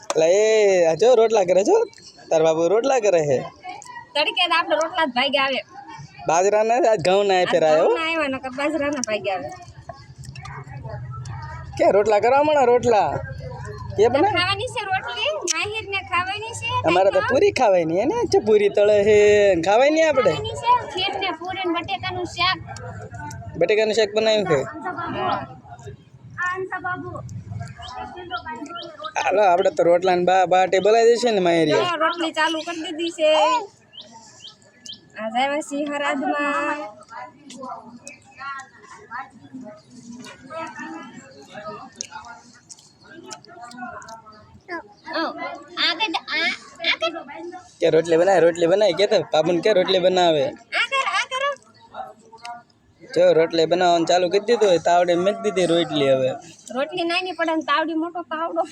એટલે એ જો રોટલા કરે છો તાર બાબુ રોટલા કરે છે તડકે તો આપણે રોટલા જ ભાગ્યા આવે બાજરાના આજ ઘઉંના ફેર આવ્યો ના આવ્યા નકર બાજરાના ભાગ્યા આવે કે રોટલા કરવા મળે રોટલા એ બને ખાવાની છે રોટલી માહિર ને ખાવાની છે અમારે તો પૂરી ખાવાય નહીં એને છે પૂરી તળે છે ખાવાય નહીં આપણે ખાવાની છે ખીર ને પૂરી ને બટેકાનું શાક બટેકાનું શાક બનાવ્યું છે હાલો આપણે તો રોટલા ને બાટે બોલાવી દઈશું ને માયરિયા રોટલી ચાલુ કરી દીધી છે આજે આવ્યા સિંહ હરાદમાં કે રોટલી બનાવી કે તો પાપન કે રોટલી બનાવે જો રોટલી બનાવવાનું ચાલુ કરી દીધું હોય તાવડે મેક દીધી રોટલી હવે રોટલી નાની પડે ને તાવડી મોટો તાવડો